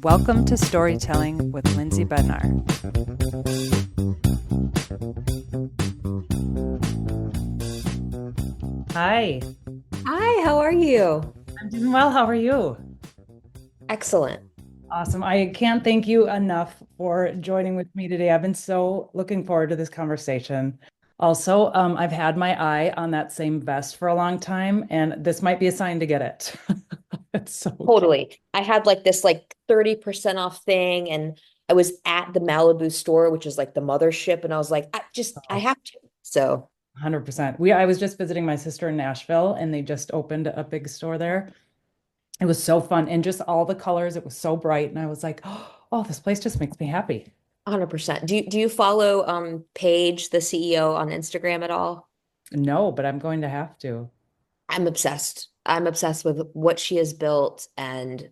Welcome to Storytelling with Lindsay Bednar. Hi. Hi, how are you? I'm doing well. How are you? Excellent. Awesome. I can't thank you enough for joining with me today. I've been so looking forward to this conversation. Also, I've had my eye on that same vest for a long time, and this might be a sign to get it. It's so cute. Totally. I had like this 30% off thing and I was at the Malibu store, which is like the mothership, and I was like, I have to. So 100%. I was just visiting my sister in Nashville, and they just opened a big store there. It was so fun, and just all the colors, it was so bright, and I was like, oh, this place just makes me happy. 100%. Do you follow Paige, the CEO, on Instagram at all? No, but I'm going to have to. I'm obsessed. I'm obsessed with what she has built and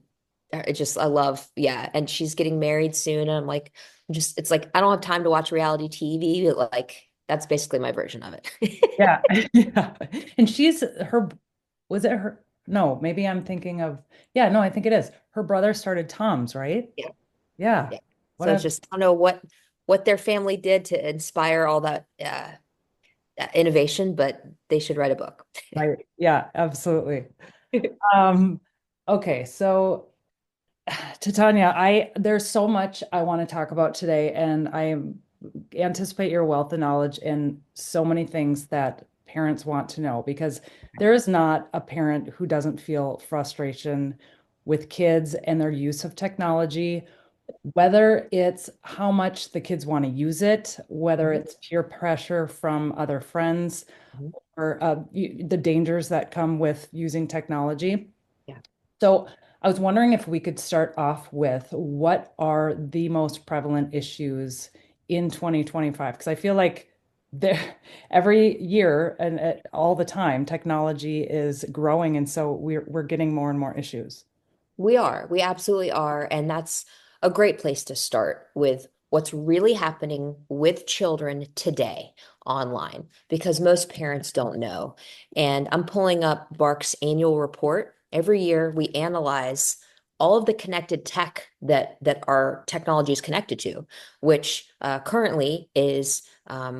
I love, yeah. And she's getting married soon. And I'm like, it's like I don't have time to watch reality TV, but like that's basically my version of it. Yeah. Yeah. And was it her? No, maybe I'm thinking of, yeah, no, I think it is. Her brother started Tom's, right? Yeah. Yeah. Yeah. What So it's a, just, I don't know what their family did to inspire all that innovation, but they should write a book. right. Yeah, absolutely. Um, okay, so Titania, there's so much I want to talk about today, and anticipate your wealth of knowledge in so many things that parents want to know because there is not a parent who doesn't feel frustration with kids and their use of technology, whether it's how much the kids want to use it, whether Mhm. it's peer pressure from other friends, Mhm. or the dangers that come with using technology. Yeah. So I was wondering if we could start off with what are the most prevalent issues in 2025? Because I feel like there every year and all the time, technology is growing, and so we're getting more and more issues. We are. We absolutely are. And that's a great place to start with what's really happening with children today online, because most parents don't know. And I'm pulling up Bark's annual report. Every year we analyze all of the connected tech that our technology is connected to, which currently is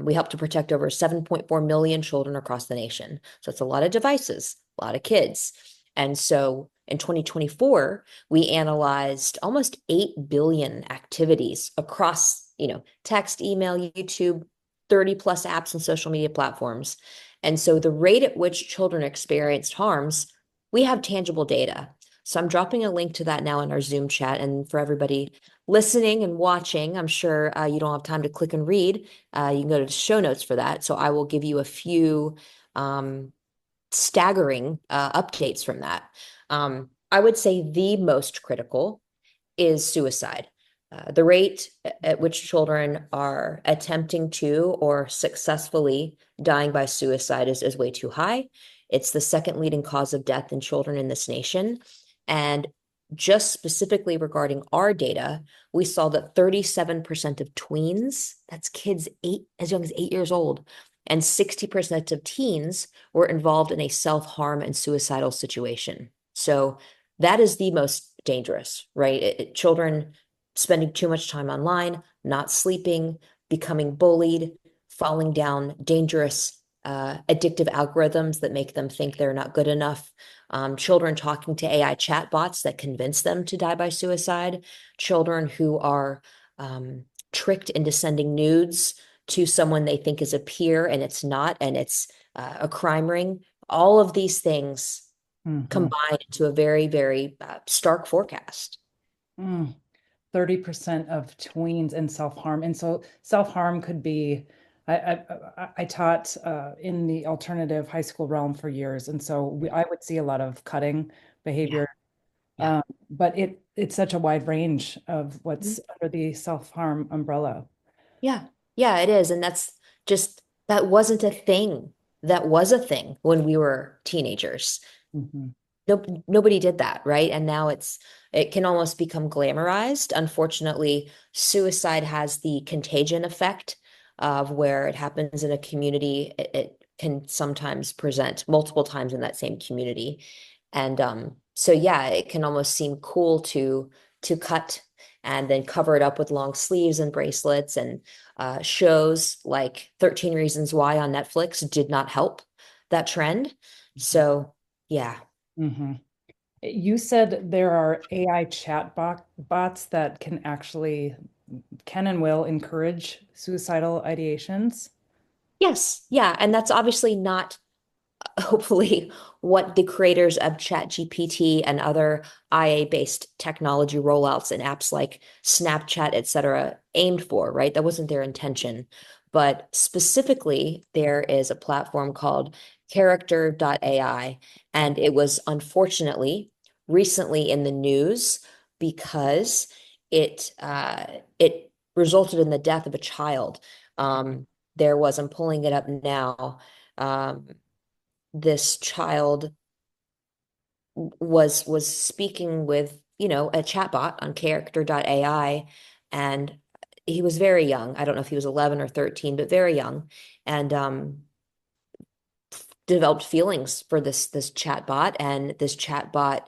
we help to protect over 7.4 million children across the nation. So it's a lot of devices, a lot of kids. And so in 2024, we analyzed almost 8 billion activities across, text, email, YouTube, 30 plus apps and social media platforms. And so the rate at which children experienced harms, we have tangible data. So I'm dropping a link to that now in our Zoom chat. And for everybody listening and watching, I'm sure you don't have time to click and read. You can go to the show notes for that. So I will give you a few staggering updates from that. I would say the most critical is suicide. The rate at which children are attempting to or successfully dying by suicide is way too high. It's the second leading cause of death in children in this nation. And just specifically regarding our data, we saw that 37% of tweens, that's kids as young as 8 years old, and 60% of teens were involved in a self-harm and suicidal situation. So that is the most dangerous, right? Children spending too much time online, not sleeping, becoming bullied, falling down dangerous, addictive algorithms that make them think they're not good enough. Children talking to AI chatbots that convince them to die by suicide. Children who are tricked into sending nudes to someone they think is a peer and it's not, and it's a crime ring. All of these things Mhm. combine into a very, very stark forecast. Mm. 30% of tweens and self-harm. And so self-harm could be, I taught in the alternative high school realm for years. And so I would see a lot of cutting Yeah, behavior. yeah. But it's such a wide range of Mhm. what's under the self-harm umbrella. Yeah, yeah, it is. And that wasn't a thing. That was a thing when we were teenagers. Mhm. Nobody did that, right? And now it can almost become glamorized. Unfortunately, suicide has the contagion effect of where it happens in a community. It can sometimes present multiple times in that same community. And so yeah, it can almost seem cool to to cut and then cover it up with long sleeves and bracelets. And shows like 13 Reasons Why on Netflix did not help that trend. So, yeah. Hmm. You said there are AI bots that can and will encourage suicidal ideations. Yes. Yeah. And that's obviously not hopefully what the creators of ChatGPT and other IA-based technology rollouts and apps like Snapchat, et cetera, aimed for, right? That wasn't their intention. But specifically, there is a platform called Character.ai, and it was unfortunately recently in the news because it resulted in the death of a child. There was, I'm pulling it up now. Um, this child was speaking with, a chatbot on character.ai, and he was very young. I don't know if he was 11 or 13, but very young, and developed feelings for this chatbot, and this chatbot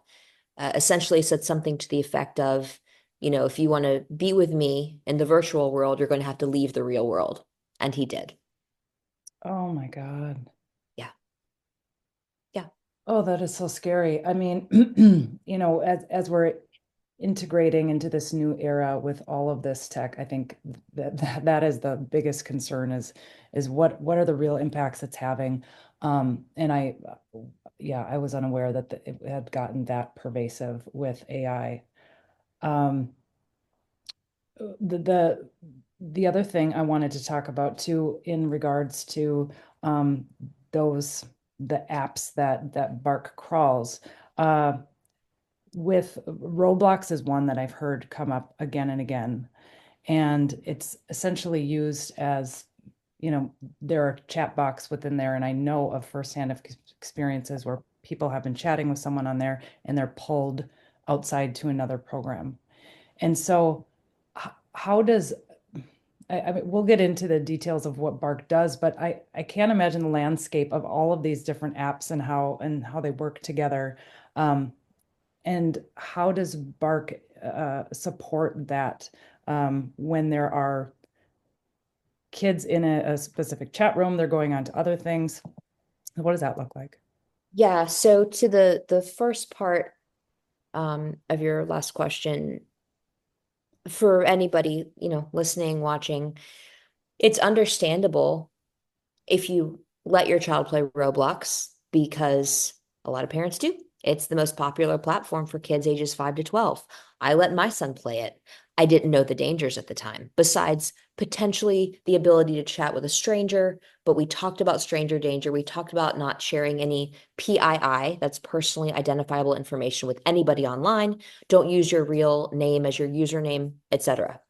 essentially said something to the effect of, if you want to be with me in the virtual world, you're going to have to leave the real world. And he did. Oh my God. Yeah. Yeah. Oh, that is so scary. I mean, as we're integrating into this new era with all of this tech, I think that is the biggest concern is what are the real impacts it's having. And yeah, I was unaware that it had gotten that pervasive with AI. Um, the the other thing I wanted to talk about too, in regards to um, those the apps that Bark crawls. Uh, with Roblox is one that I've heard come up again and again, and it's essentially used as, there are chat box within there, and I know of firsthand of experiences where people have been chatting with someone on there and they're pulled outside to another program. And so, how does I mean, we'll get into the details of what Bark does, but I can't imagine the landscape of all of these different apps and how they work together. Um, and how does Bark support that when there are kids in a specific chat room, they're going on to other things? What does that look like? Yeah. So to the first part of your last question, for anybody, listening, watching, it's understandable if you let your child play Roblox because a lot of parents do. It's the most popular platform for kids ages 5 to 12. I let my son play it. I didn't know the dangers at the time, besides potentially the ability to chat with a stranger. But we talked about stranger danger. We talked about not sharing any PII, that's personally identifiable information, with anybody online. Don't use your real name as your username, etc.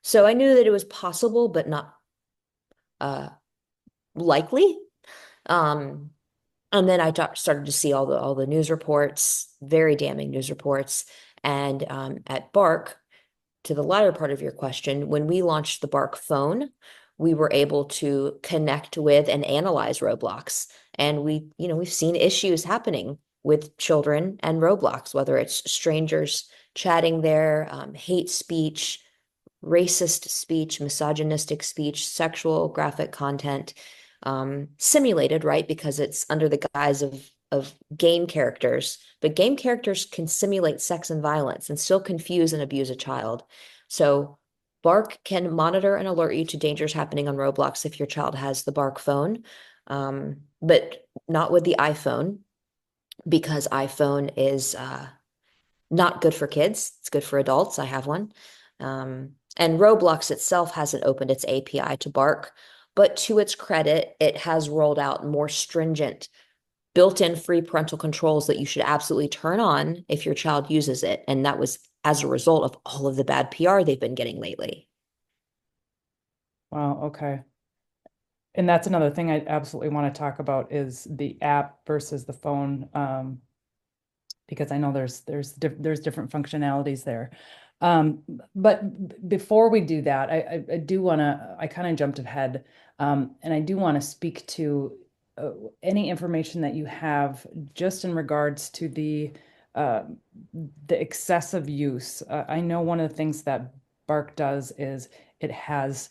So I knew that it was possible, but not uh, likely. Um, and then started to see all the news reports, very damning news reports. And at Bark, to the latter part of your question, when we launched the Bark phone, we were able to connect with and analyze Roblox. And we've seen issues happening with children and Roblox, whether it's strangers chatting there, hate speech, racist speech, misogynistic speech, sexual graphic content, simulated, right? Because it's under the guise of game characters, but game characters can simulate sex and violence and still confuse and abuse a child. So Bark can monitor and alert you to dangers happening on Roblox if your child has the Bark phone, but not with the iPhone, because iPhone is not good for kids. It's good for adults. I have one. And Roblox itself hasn't opened its API to Bark, but to its credit, it has rolled out more stringent built-in free parental controls that you should absolutely turn on if your child uses it. And that was as a result of all of the bad PR they've been getting lately. Wow, okay. And that's another thing I absolutely want to talk about is the app versus the phone, because I know there's different functionalities there. Um, but before we do that, I do want to, I kind of jumped ahead, and I do want to speak to uh, any information that you have just in regards to the uh, the excessive use. I know one of the things that Bark does is it has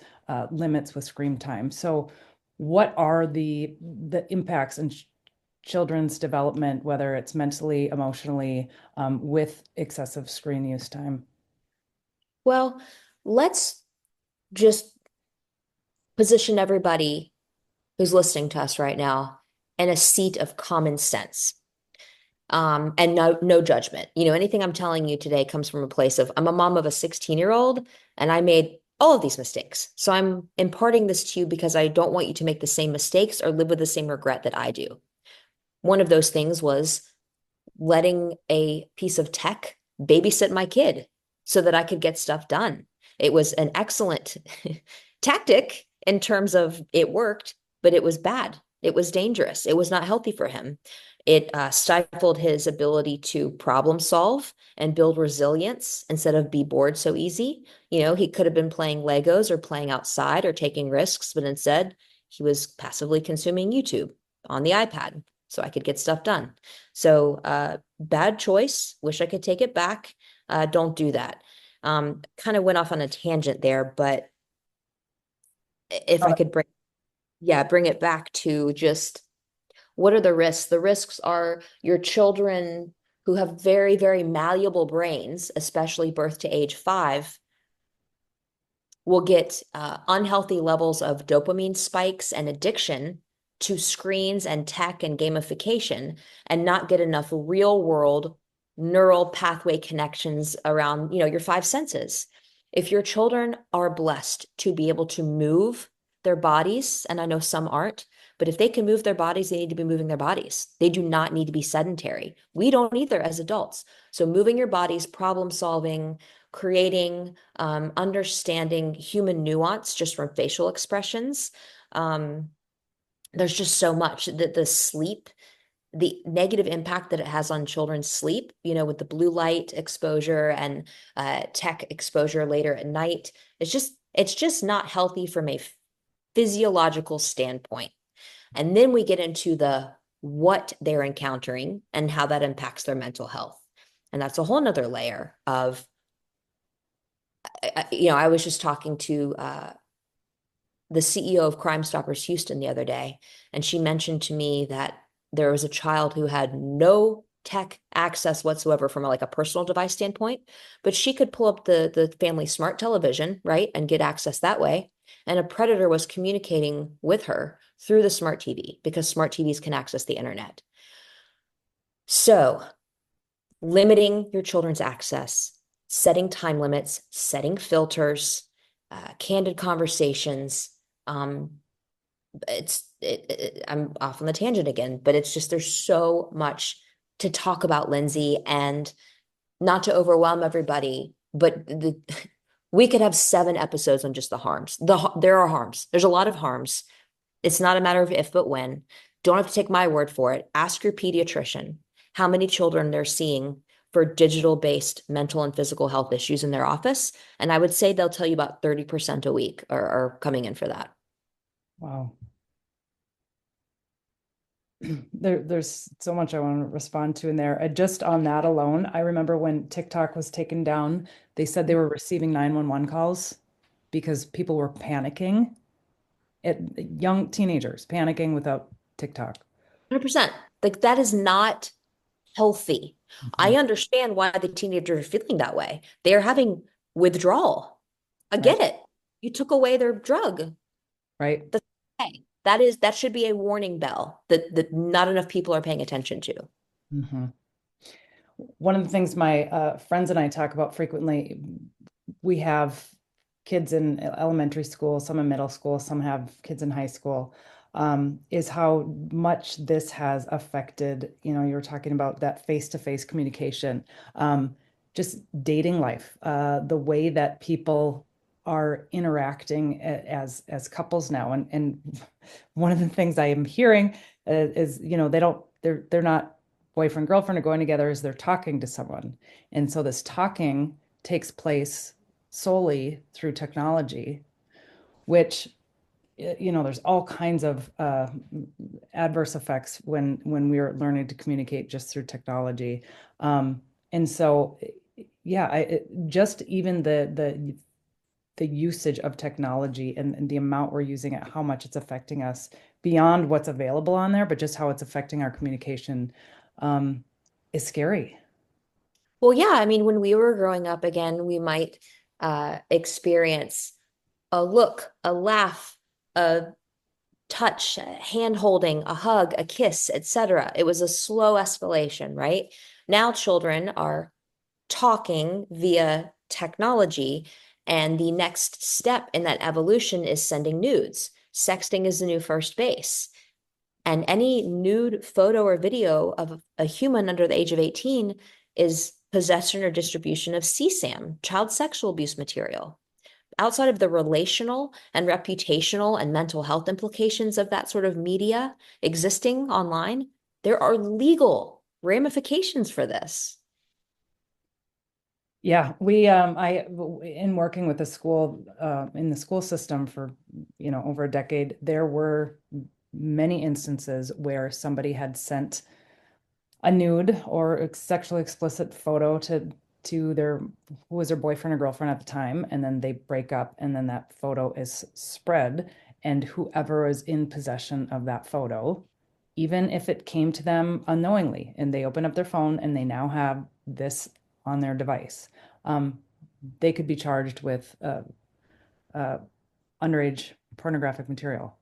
limits with screen time. So, what are the impacts in children's development, whether it's mentally, emotionally, with excessive screen use time? Well, let's just position everybody who's listening to us right now in a seat of common sense. And no judgment. Anything I'm telling you today comes from a place of I'm a mom of a 16-year-old and I made all of these mistakes. So I'm imparting this to you because I don't want you to make the same mistakes or live with the same regret that I do. One of those things was letting a piece of tech babysit my kid so that I could get stuff done. It was an excellent tactic in terms of it worked, but it was bad. It was dangerous. It was not healthy for him. It stifled his ability to problem solve and build resilience instead of be bored so easy. He could have been playing Legos or playing outside or taking risks, but instead he was passively consuming YouTube on the iPad so I could get stuff done. So bad choice. Wish I could take it back. Don't do that. Kind of went off on a tangent there, but if I could bring it back to just what are the risks? The risks are your children who have very, very malleable brains, especially birth to age 5, will get unhealthy levels of dopamine spikes and addiction to screens and tech and gamification and not get enough real world neural pathway connections around, your five senses. If your children are blessed to be able to move their bodies, and I know some aren't, but if they can move their bodies, they need to be moving their bodies. They do not need to be sedentary. We don't either as adults. So moving your bodies, problem solving, creating, understanding human nuance just from facial expressions. There's just so much that the sleep, the negative impact that it has on children's sleep, with the blue light exposure and tech exposure later at night. It's just not healthy from a physiological standpoint. And then we get into the what they're encountering and how that impacts their mental health. And that's a whole nother layer of I was just talking to the CEO of Crime Stoppers Houston the other day, and she mentioned to me that there was a child who had no tech access whatsoever from like a personal device standpoint, but she could pull up the family smart television, right, and get access that way. And a predator was communicating with her through the smart TV because smart TVs can access the internet. So limiting your children's access, setting time limits, setting filters, candid conversations. Um, I'm off on the tangent again, but it's just there's so much to talk about, Lindsay, and not to overwhelm everybody, but we could have 7 episodes on just the harms. There are harms. There's a lot of harms. It's not a matter of if, but when. Don't have to take my word for it. Ask your pediatrician how many children they're seeing for digital-based mental and physical health issues in their office. And I would say they'll tell you about 30% a week are coming in for that. Wow. There's so much I want to respond to in there. Just on that alone, I remember when TikTok was taken down, they said they were receiving 911 calls because people were panicking. Young teenagers panicking without TikTok. 100%. Like that is not healthy. Mhm. I understand why the teenagers are feeling that way. They are having withdrawal. I Right, get it. You took away their drug. right. That's okay. That should be a warning bell that not enough people are paying attention to. Mhm. One of the things my friends and I talk about frequently, we have kids in elementary school, some in middle school, some have kids in high school, is how much this has affected, you were talking about that face-to-face communication, just dating life, the way that people are interacting as couples now. And one of the things I am hearing is, they're not boyfriend, girlfriend are going together as they're talking to someone. And so this talking takes place solely through technology, which there's all kinds of adverse effects when we are learning to communicate just through technology. And so, yeah, just even the usage of technology and the amount we're using it, how much it's affecting us beyond what's available on there, but just how it's affecting our communication, um, is scary. Well, yeah, I mean, when we were growing up, again, we might experience a look, a laugh, a touch, a hand holding, a hug, a kiss, etc. It was a slow escalation, right? Now children are talking via technology, and the next step in that evolution is sending nudes. Sexting is the new first base. And any nude photo or video of a human under the age of 18 is possession or distribution of CSAM, child sexual abuse material. Outside of the relational and reputational and mental health implications of that sort of media existing online, there are legal ramifications for this. Yeah, in working with the school, in the school system for, over a decade, there were many instances where somebody had sent a nude or sexually explicit photo to their who was their boyfriend or girlfriend at the time, and then they break up, and then that photo is spread, and whoever is in possession of that photo, even if it came to them unknowingly, and they open up their phone and they now have this on their device, um, they could be charged with uh, underage pornographic material.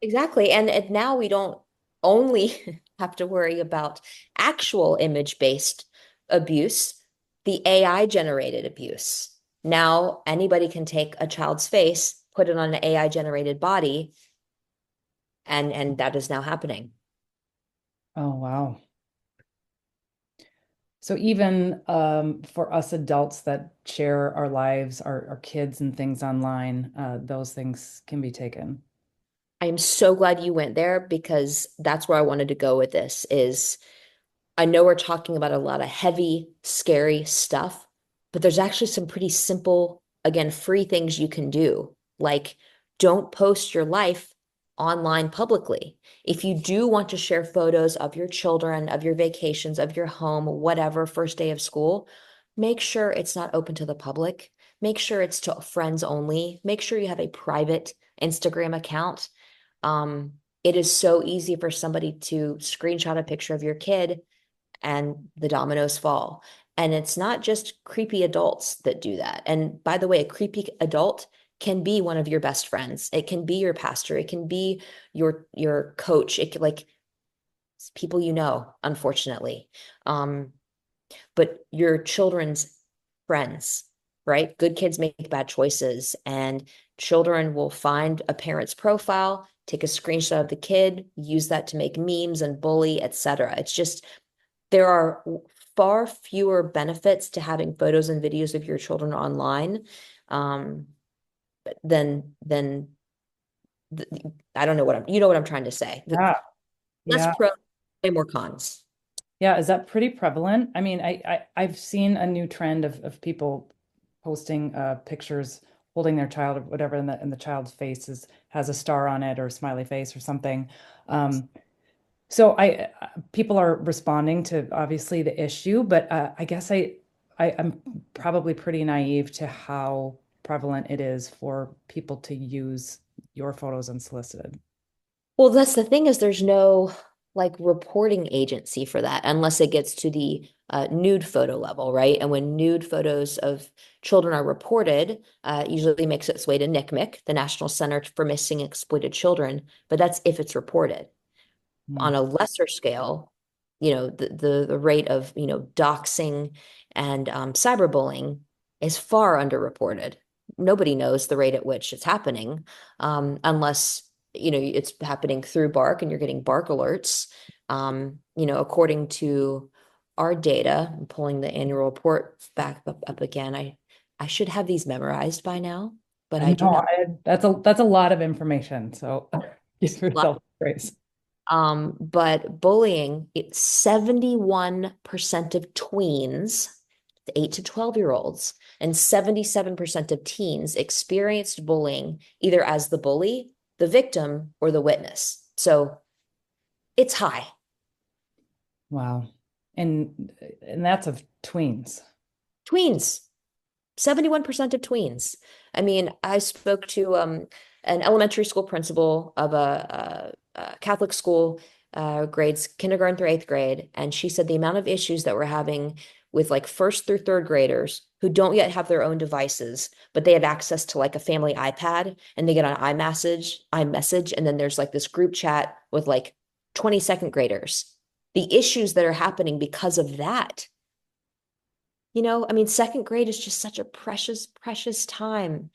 Exactly. And now we don't only have to worry about actual image-based abuse, the AI generated abuse. Now anybody can take a child's face, put it on an AI generated body, and that is now happening. Oh, wow. So even for us adults that share our lives, our kids and things online, those things can be taken. I am so glad you went there because that's where I wanted to go with this is I know we're talking about a lot of heavy, scary stuff, but there's actually some pretty simple, again, free things you can do. Like, don't post your life online publicly. If you do want to share photos of your children, of your vacations, of your home, whatever, first day of school, make sure it's not open to the public. Make sure it's to friends only. Make sure you have a private Instagram account. It is so easy for somebody to screenshot a picture of your kid and the dominoes fall. And it's not just creepy adults that do that. And by the way, a creepy adult can be one of your best friends. It can be your pastor. It can be your coach. It can, like people you know, unfortunately. Um, but your children's friends, right? Good kids make bad choices, and children will find a parent's profile, take a screenshot of the kid, use that to make memes and bully, etc. It's just there are far fewer benefits to having photos and videos of your children online um, than I don't know what I'm, you know what I'm trying to say. Yeah, Less yeah, pro, way more cons. yeah. Is that pretty prevalent? I mean, I've seen a new trend of people posting pictures holding their child or whatever, and the child's face has a star on it or a smiley face or something. Um, So people are responding to obviously the issue, but I guess I'm probably pretty naive to how prevalent it is for people to use your photos unsolicited. Well, that's the thing is there's no like reporting agency for that unless it gets to the nude photo level, right? And when nude photos of children are reported, usually makes its way to NCMEC, the National Center for Missing and Exploited Children, but that's if it's reported. Hmm. On a lesser scale, the rate of, doxing and cyberbullying is far underreported. Nobody knows the rate at which it's happening, unless, it's happening through Bark and you're getting Bark alerts. According to our data, I'm pulling the annual report back up again. I should have these memorized by now, but I I do know not. that's a lot of information. So give yourself grace. But bullying, it's 71% of tweens, the 8 to 12-year-olds, and 77% of teens experienced bullying either as the bully the victim or the witness. So it's high. Wow. And that's of tweens. Tweens, 71% of tweens. I mean, I spoke to an elementary school principal of a Catholic school, grades kindergarten through eighth grade, and she said the amount of issues that we're having with like first through third graders who don't yet have their own devices, but they have access to like a family iPad and they get on iMessage, and then there's like this group chat with like 22nd graders. The issues that are happening because of that. I mean, second grade is just such a precious, precious time.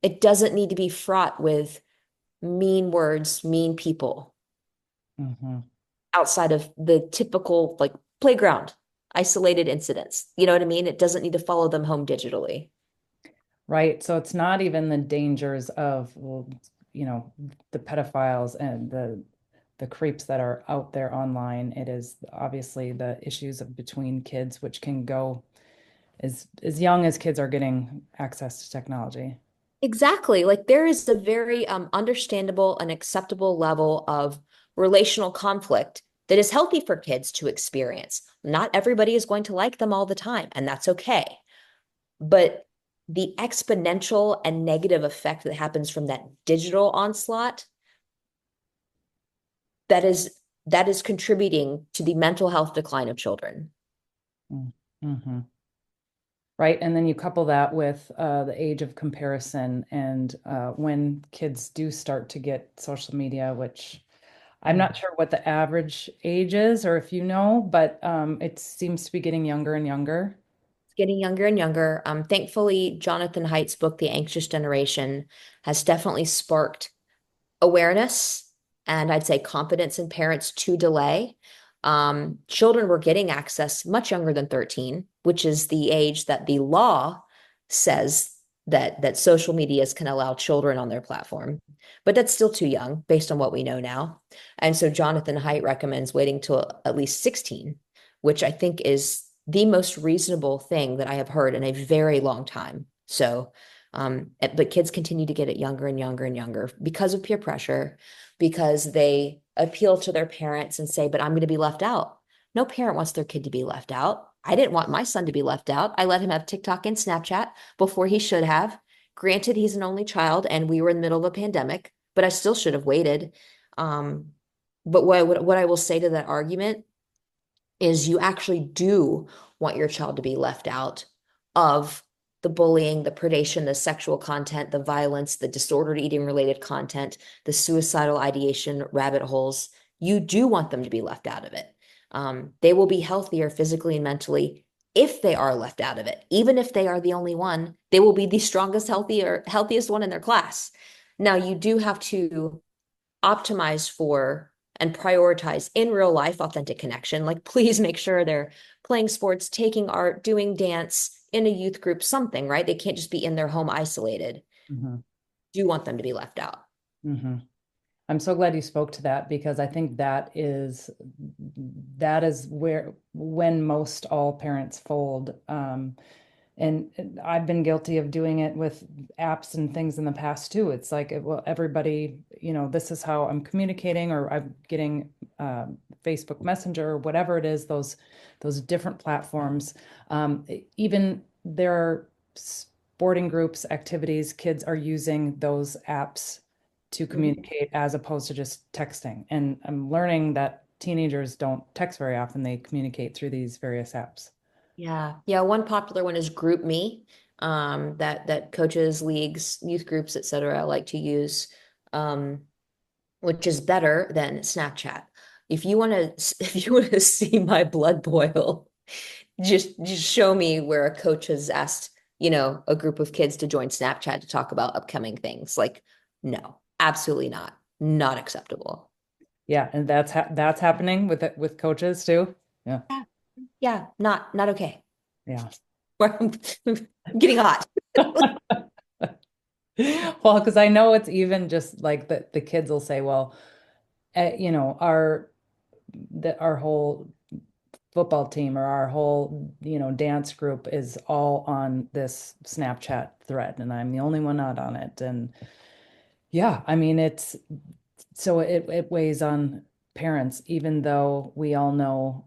It doesn't need to be fraught with mean words, mean people Hmm. outside of the typical like playground, isolated incidents. You know what I mean? It doesn't need to follow them home digitally. Right. So it's not even the dangers of, well, the pedophiles and the creeps that are out there online. It is obviously the issues of between kids, which can go as young as kids are getting access to technology. Exactly. Like there is a very understandable and acceptable level of relational conflict that is healthy for kids to experience. Not everybody is going to like them all the time, and that's okay. But the exponential and negative effect that happens from that digital onslaught, that is that is contributing to the mental health decline of children. Mm-hmm. Right. And then you couple that with the age of comparison and when kids do start to get social media, which I'm not Mm. sure what the average age is or if you know, but it seems to be getting younger and younger. It's getting younger and younger. Thankfully, Jonathan Haidt's book, The Anxious Generation, has definitely sparked awareness and I'd say confidence in parents to delay. Children were getting access much younger than 13, which is the age that the law says that social medias can allow children on their platform. But that's still too young based on what we know now. And so Jonathan Haidt recommends waiting till at least 16, which I think is the most reasonable thing that I have heard in a very long time. So but kids continue to get it younger and younger and younger because of peer pressure, because they appeal to their parents and say, but I'm going to be left out. No parent wants their kid to be left out. I didn't want my son to be left out. I let him have TikTok and Snapchat before he should have. Granted, he's an only child and we were in the middle of a pandemic, but I still should have waited. Um, but what I will say to that argument is you actually do want your child to be left out of the bullying, the predation, the sexual content, the violence, the disordered eating related content, the suicidal ideation rabbit holes. You do want them to be left out of it. They will be healthier physically and mentally if they are left out of it. Even if they are the only one, they will be the strongest, healthiest one in their class. Now, you do have to optimize for and prioritize in real life authentic connection. Like, please make sure they're playing sports, taking art, doing dance in a youth group, something, right? They can't just be in their home isolated. Hmm. Do you want them to be left out? Hmm. I'm so glad you spoke to that because I think that is where when most all parents fold. And I've been guilty of doing it with apps and things in the past too. It's like, well, everybody, this is how I'm communicating, or I'm getting Facebook Messenger or whatever it is, those different platforms. Even there are sporting groups, activities, kids are using those apps to Mhm. communicate as opposed to just texting. And I'm learning that teenagers don't text very often. They communicate through these various apps. Yeah. Yeah. One popular one is Group Me, that coaches, leagues, youth groups, etc. like to use, um, which is better than Snapchat. If you want to, if you want to see my blood boil, just show me where a coach has asked, a group of kids to join Snapchat to talk about upcoming things. Like, no, absolutely not. Not acceptable. Yeah, and that's happening with coaches too. Yeah. Yeah, yeah, not okay. Yeah. I'm getting hot. Well, because I know it's even just like the kids will say, well, our whole football team or our whole, dance group is all on this Snapchat thread, and I'm the only one not on it. And Yeah, I mean it weighs on parents, even though we all know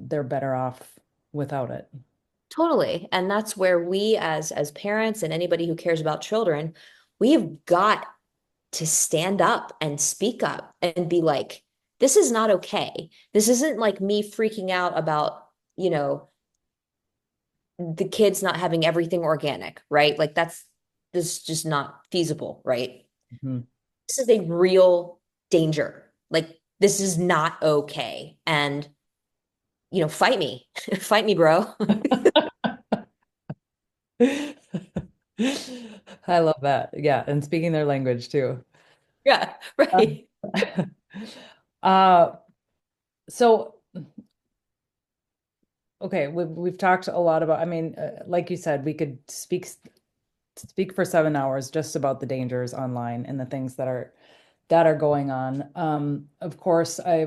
they're better off without it. Totally. And that's where we as parents and anybody who cares about children, we have got to stand up and speak up and be like, this is not okay. This isn't like me freaking out about, you know, the kids not having everything organic, right? Like that's this is just not feasible, right? Mhm. This is a real danger. Like this is not okay. And, fight me. Fight me, bro. I love that. Yeah, and speaking their language too. Yeah, Uh, right. uh, so okay, we've talked a lot about, I mean, like you said, we could speak for 7 hours just about the dangers online and the things that are going on. Of course, I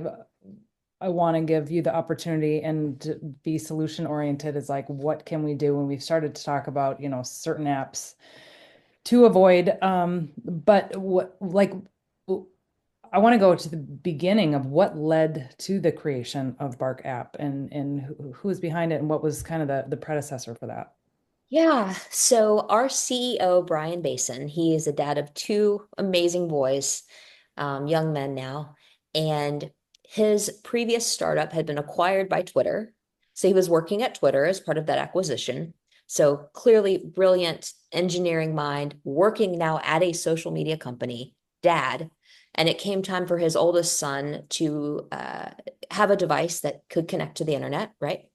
want to give you the opportunity and to be solution oriented is like, what can we do? And we've started to talk about, certain apps to avoid. But what, like, I want to go to the beginning of what led to the creation of Bark app and who was behind it and what was kind of the predecessor for that. Yeah. So our CEO, Brian Basin, he is a dad of two amazing boys, young men now. And his previous startup had been acquired by Twitter. So he was working at Twitter as part of that acquisition. So clearly brilliant engineering mind, working now at a social media company, dad. And it came time for his oldest son to have a device that could connect to the internet, right?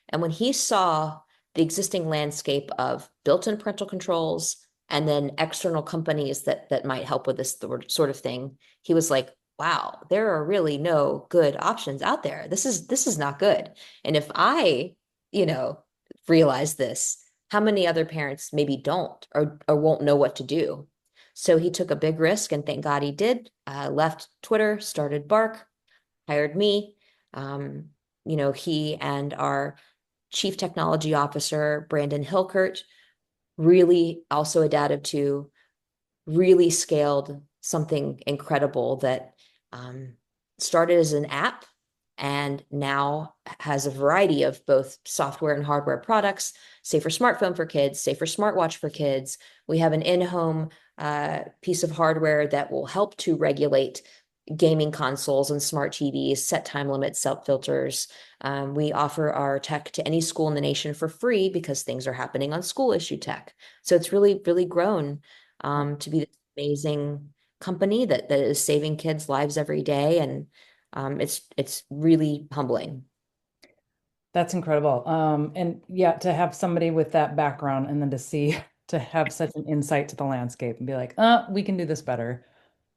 And when he saw the existing landscape of built-in parental controls and then external companies that might help with this sort of thing, he was like, wow, there are really no good options out there. This is not good. And if I, you know, realize this, how many other parents maybe don't or won't know what to do? So he took a big risk, and thank God he did. Left Twitter, started Bark, hired me. Um, he and our Chief Technology Officer, Brandon Hilkert, really also adapted to, really scaled something incredible that um, started as an app and now has a variety of both software and hardware products, safer smartphone for kids, safer smartwatch for kids. We have an in-home piece of hardware that will help to regulate gaming consoles and smart TVs, set time limits, self filters. We offer our tech to any school in the nation for free because things are happening on school issue tech. So it's really, really grown to be this amazing company that is saving kids' lives every day, and it's really humbling. That's incredible. And yeah, to have somebody with that background and then to see to have such an insight to the landscape and be like, we can do this better.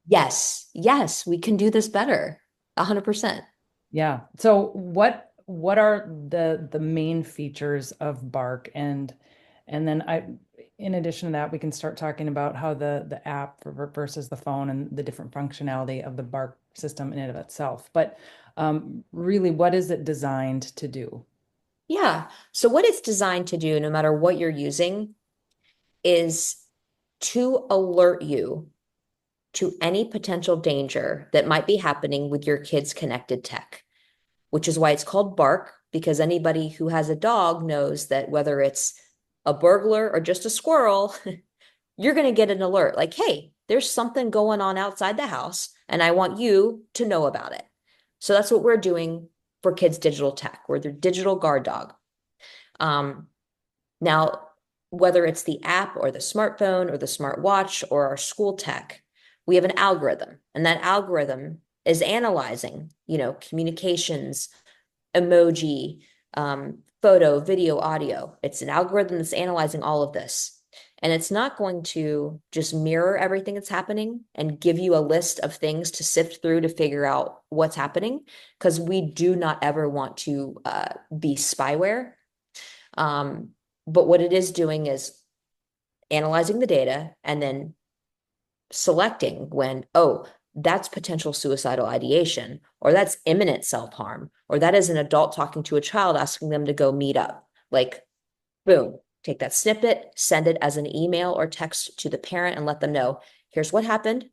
Yes, yes, we can do this better. 100%. Yeah. So what are the main features of Bark and then in addition to that we can start talking about how the app versus the phone and the different functionality of the Bark system in and of itself. But really, what is it designed to do? Yeah. So what it's designed to do, no matter what you're using, is to alert you to any potential danger that might be happening with your kid's connected tech, which is why it's called Bark, because anybody who has a dog knows that whether it's a burglar or just a squirrel, you're going to get an alert like, hey, there's something going on outside the house, and I want you to know about it. So that's what we're doing for kids' digital tech. We're their digital guard dog. Um, Now, whether it's the app or the smartphone or the smartwatch or our school tech, we have an algorithm, and that algorithm is analyzing, communications, emoji, photo, video, audio. It's an algorithm that's analyzing all of this. And it's not going to just mirror everything that's happening and give you a list of things to sift through to figure out what's happening, because we do not ever want to be spyware. Um, but what it is doing is analyzing the data and then selecting when, oh, that's potential suicidal ideation, or that's imminent self-harm, or that is an adult talking to a child asking them to go meet up. Like, boom, take that snippet, send it as an email or text to the parent and let them know, here's what happened.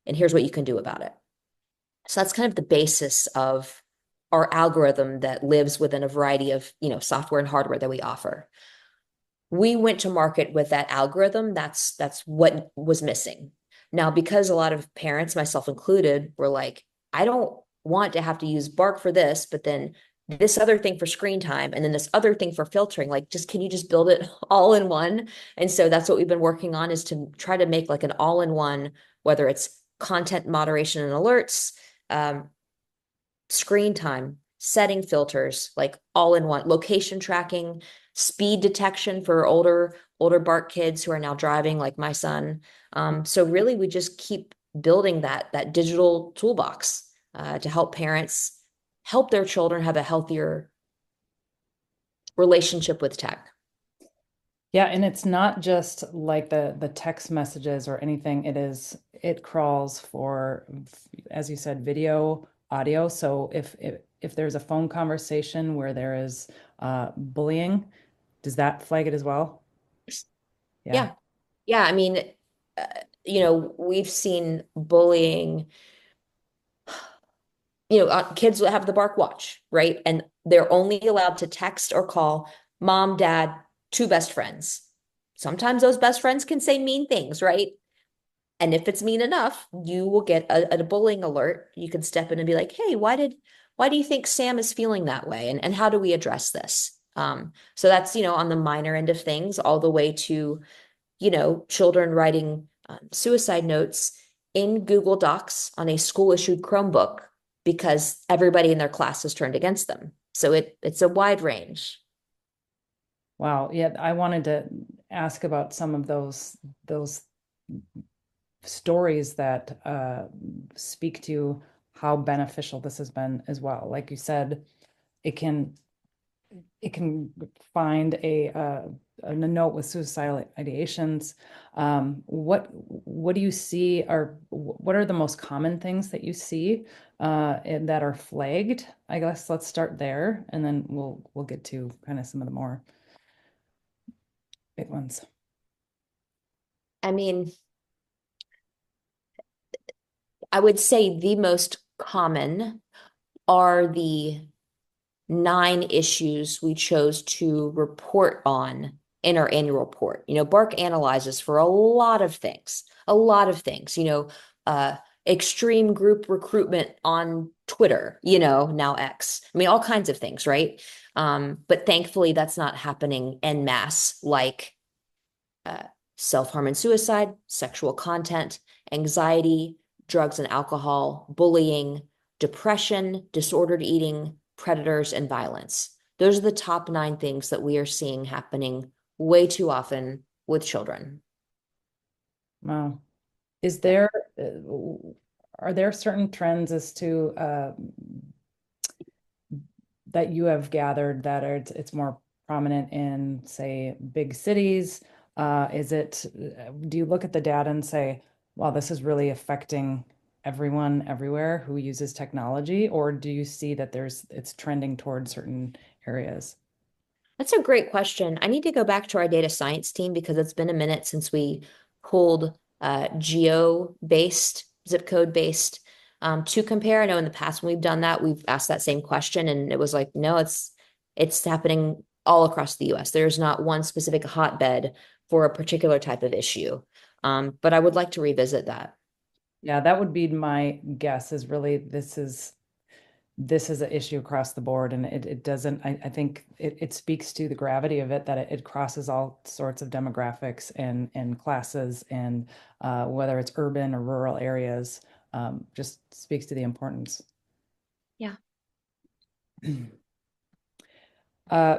and here's what you can do about it. So that's kind of the basis of our algorithm that lives within a variety of, software and hardware that we offer. We went to market with that algorithm. That's what was missing. Now, because a lot of parents, myself included, were like, I don't want to have to use Bark for this, but then this other thing for screen time, and then this other thing for filtering. Like, just can you just build it all in one? And so that's what we've been working on, is to try to make like an all-in-one, whether it's content moderation and alerts, um, screen time, setting filters, like all in one, location tracking, speed detection for older Bark kids who are now driving, like my son. So really, we just keep building that digital toolbox to help parents help their children have a healthier relationship with tech. Yeah, and it's not just like the text messages or anything. It crawls for, as you said, video, audio. So if there's a phone conversation where there is bullying, does that flag it as well? Yeah. Yeah. Yeah. I mean, uh, we've seen bullying, kids have the Bark Watch, right? And they're only allowed to text or call mom, dad, two best friends. Sometimes those best friends can say mean things, right? And if it's mean enough, you will get a bullying alert. You can step in and be like, hey, why do you think Sam is feeling that way? And how do we address this? So that's, on the minor end of things, all the way to, children writing suicide notes in Google Docs on a school issued Chromebook because everybody in their class has turned against them. So it's a wide range. Wow. Yeah, I wanted to ask about some of those stories that speak to how beneficial this has been as well. Like you said, it can it can find a note with suicidal ideations. What do you see are what are the most common things that you see and that are flagged? I guess let's start there, and then we'll get to kind of some of the more big ones. I mean, I would say the most common are the 9 issues we chose to report on in our annual report. Bark analyzes for a lot of things, extreme group recruitment on Twitter, now X. I mean, all kinds of things, right? But thankfully, that's not happening en masse like uh, self-harm and suicide, sexual content, anxiety, drugs and alcohol, bullying, depression, disordered eating, predators, and violence. Those are the top 9 things that we are seeing happening way too often with children. Wow. Is Yeah. there are there certain trends as to that you have gathered that it's more prominent in, say, big cities? Do you look at the data and say, wow, this is really affecting everyone everywhere who uses technology? Or do you see that it's trending towards certain areas? That's a great question. I need to go back to our data science team because it's been a minute since we pulled geo-based, zip code-based to compare. I know in the past when we've done that, we've asked that same question, and it was like, no, it's happening all across the US. There's not one specific hotbed for a particular type of issue. But I would like to revisit that. Yeah, that would be my guess is really this is an issue across the board, and it doesn't I think it speaks to the gravity of it, that it crosses all sorts of demographics and classes, and whether it's urban or rural areas, just speaks to the importance. Yeah. uh,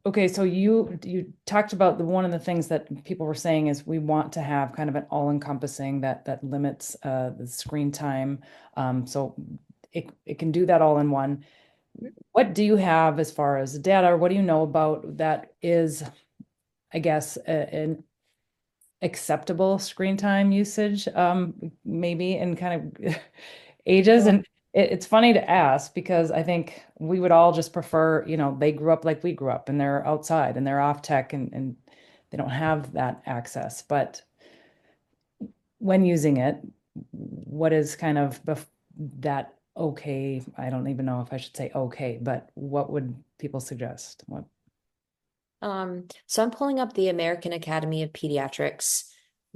okay, so you talked about one of the things that people were saying is we want to have kind of an all-encompassing that limits the screen time, so it can do that all in one. What do you have as far as data, or what do you know about that is, I guess, an acceptable screen time usage, maybe in kind of ages? And it's funny to ask because I think we would all just prefer, they grew up like we grew up and they're outside and they're off tech and they don't have that access. But when using it, what is kind of that okay? I don't even know if I should say okay, but what would people suggest? What? So I'm pulling up the American Academy of Pediatrics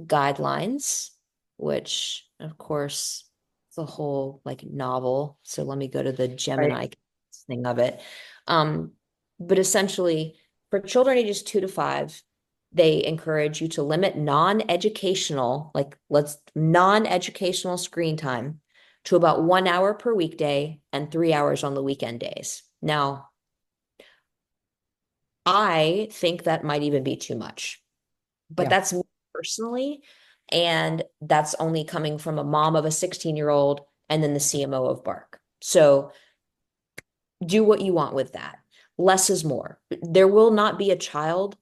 guidelines, which of course it's a whole like novel. So let me go to the Right. Gemini thing of it. Um, but essentially, for children ages 2 to 5, they encourage you to limit non-educational, like let's non-educational screen time to about 1 hour per weekday and 3 hours on the weekend days. Now, I think that might even be too much, but Yeah. that's me personally. And that's only coming from a mom of a 16-year-old and then the CMO of Bark. So do what you want with that. Less is more. There will not be a child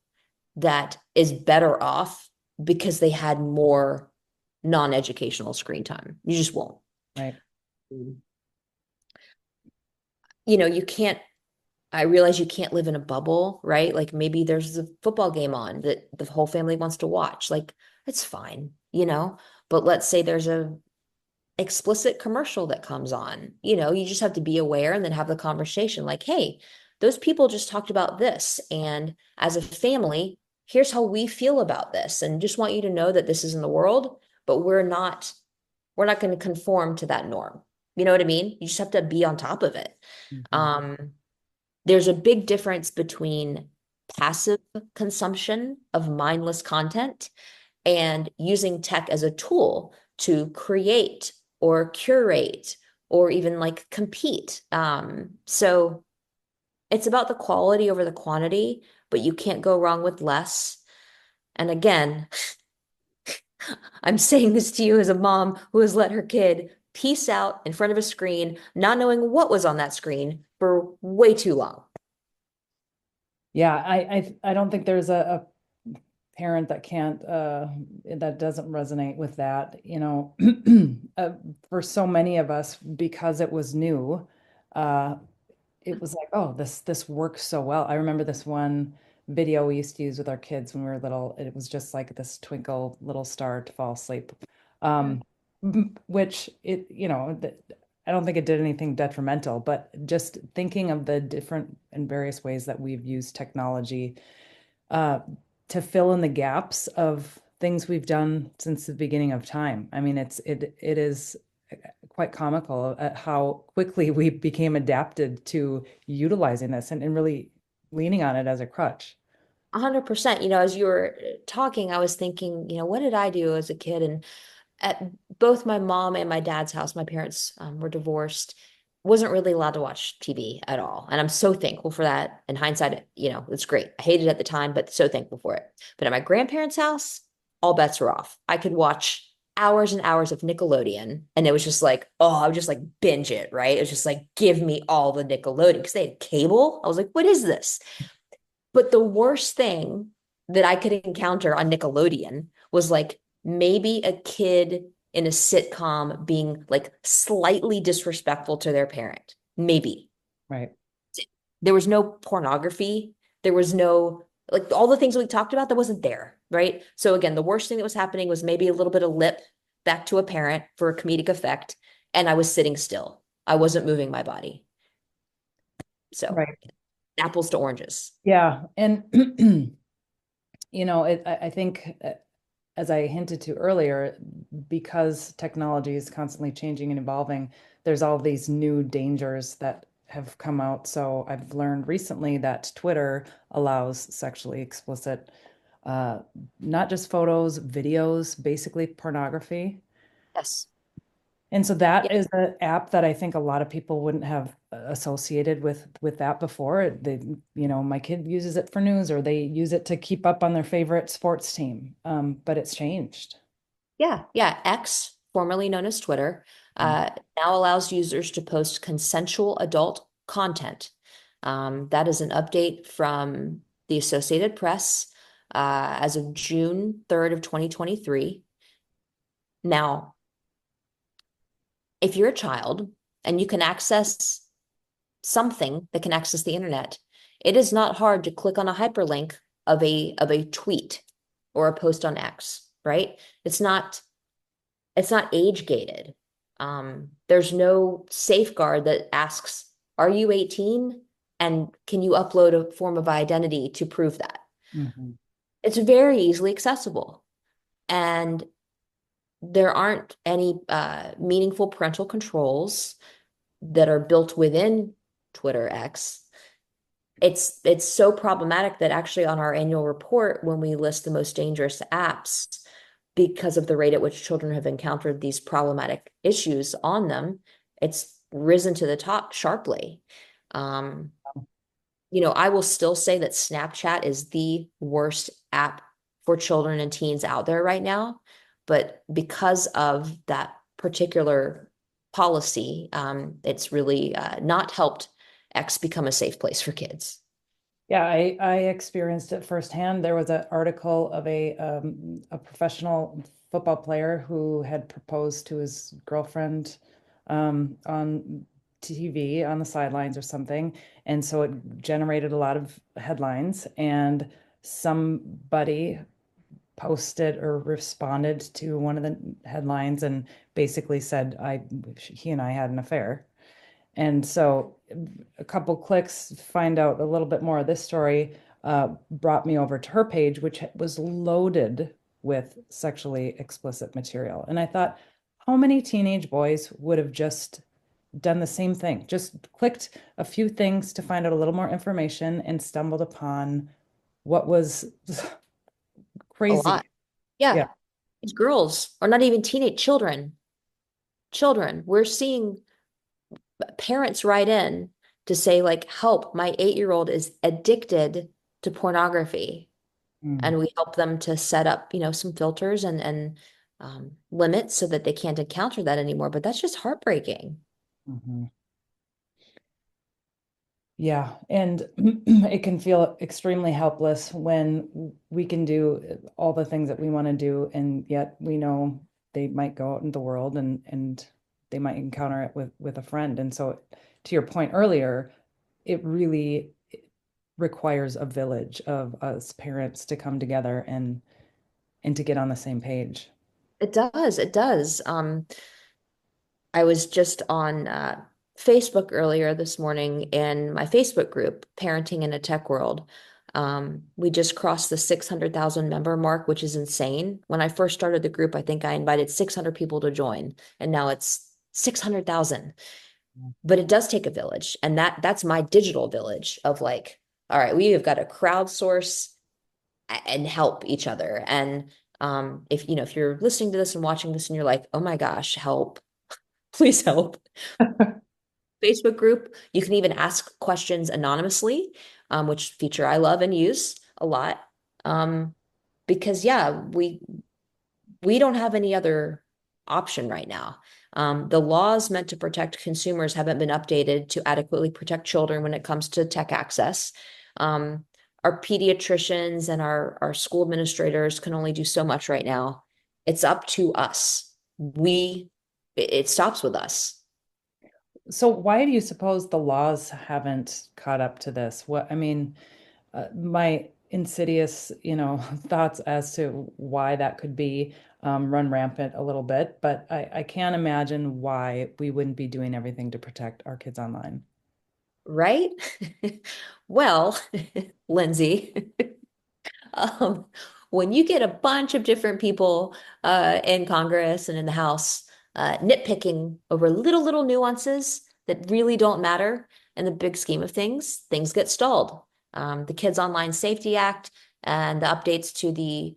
that is better off because they had more non-educational screen time. You just won't. Right. You can't I realize you can't live in a bubble, right? Like maybe there's a football game on that the whole family wants to watch. Like it's fine. But let's say there's a explicit commercial that comes on. You just have to be aware and then have the conversation like, hey, those people just talked about this. And as a family, here's how we feel about this. And just want you to know that this is in the world, but we're not going to conform to that norm. You know what I mean? You just have to be on top of it. Mhm. Um, there's a big difference between passive consumption of mindless content and using tech as a tool to create or curate or even like compete. So it's about the quality over the quantity, but you can't go wrong with less. And again, I'm saying this to you as a mom who has let her kid piece out in front of a screen, not knowing what was on that screen for way too long. Yeah, I don't think there's a parent that can't that doesn't resonate with that, uh, for so many of us because it was new. uh it was like, oh, this works so well. I remember this one video we used to use with our kids when we were little. It was just like this twinkle little star to fall asleep. um which I don't think it did anything detrimental, but just thinking of the different and various ways that we've used technology uh, to fill in the gaps of things we've done since the beginning of time. I mean, it is quite comical at how quickly we became adapted to utilizing this and really leaning on it as a crutch. 100%. As you were talking, I was thinking, what did I do as a kid? And at both my mom and my dad's house, my parents were divorced, wasn't really allowed to watch TV at all. And I'm so thankful for that. In hindsight, it's great. I hated it at the time, but so thankful for it. But at my grandparents' house, all bets were off. I could watch hours and hours of Nickelodeon. And it was just like, oh, I would just like binge it, right? It was just like, give me all the Nickelodeon because they had cable. I was like, what is this? But the worst thing that I could encounter on Nickelodeon was like maybe a kid in a sitcom being like slightly disrespectful to their parent. Maybe. Right. There was no pornography. There was no, like all the things we talked about that wasn't there, right? So again, the worst thing that was happening was maybe a little bit of lip back to a parent for a comedic effect. And I was sitting still. I wasn't moving my body. So Right. apples to oranges. Yeah. And, I think, as I hinted to earlier, because technology is constantly changing and evolving, there's all these new dangers that have come out. So I've learned recently that Twitter allows sexually explicit, uh, not just photos, videos, basically pornography. Yes. And so that Yeah. is an app that I think a lot of people wouldn't have associated with that before. My kid uses it for news, or they use it to keep up on their favorite sports team. But it's changed. Yeah, yeah. X, formerly known as Twitter, Mm. now allows users to post consensual adult content. That is an update from the Associated Press as of June 3rd of 2023. Now, if you're a child and you can access something that can access the internet, it is not hard to click on a hyperlink of a tweet or a post on X, right? It's not it's not age gated. There's no safeguard that asks, are you 18? And can you upload a form of identity to prove that? Mhm. It's very easily accessible. And there aren't any meaningful parental controls that are built within Twitter X. It's so problematic that actually on our annual report, when we list the most dangerous apps, because of the rate at which children have encountered these problematic issues on them, it's risen to the top sharply. Um, I will still say that Snapchat is the worst app for children and teens out there right now. But because of that particular policy, it's really not helped X become a safe place for kids. Yeah, I experienced it firsthand. There was an article of a professional football player who had proposed to his girlfriend on TV on the sidelines or something. And so it generated a lot of headlines. And somebody posted or responded to one of the headlines and basically said he and I had an affair. And so a couple clicks, find out a little bit more of this story, brought me over to her page, which was loaded with sexually explicit material. And I thought, how many teenage boys would have just done the same thing? Just clicked a few things to find out a little more information and stumbled upon what was A lot. crazy. Yeah. Yeah. These girls are not even teenage children. Children. We're seeing parents write in to say, like, help, my 8-year-old is addicted to pornography. Mm, And we help them to set up, some filters and limits so that they can't encounter that anymore. But that's just heartbreaking. mhm. Yeah, and it can feel extremely helpless when we can do all the things that we want to do, and yet we know they might go out in the world and they might encounter it with a friend. And so, to your point earlier, it really requires a village of us parents to come together and to get on the same page. It does. It does. I was just on Facebook earlier this morning in my Facebook group, Parenting in a Tech World. We just crossed the 600,000 member mark, which is insane. When I first started the group, I think I invited 600 people to join, and now it's 600,000. But it does take a village, and that's my digital village of like, all right, we have got to crowdsource and help each other. And if you're listening to this and watching this and you're like, oh my gosh, help, please help. Facebook group. You can even ask questions anonymously, which feature I love and use a lot. Um, because yeah, we don't have any other option right now. The laws meant to protect consumers haven't been updated to adequately protect children when it comes to tech access. Our pediatricians and our school administrators can only do so much right now. It's up to us. It stops with us. So why do you suppose the laws haven't caught up to this? What, I mean, my insidious, thoughts as to why that could be run rampant a little bit, but I can't imagine why we wouldn't be doing everything to protect our kids online. Right? Well, Lindsay, um, when you get a bunch of different people in Congress and in the House nitpicking over little nuances that really don't matter in the big scheme of things get stalled. The Kids Online Safety Act and the updates to the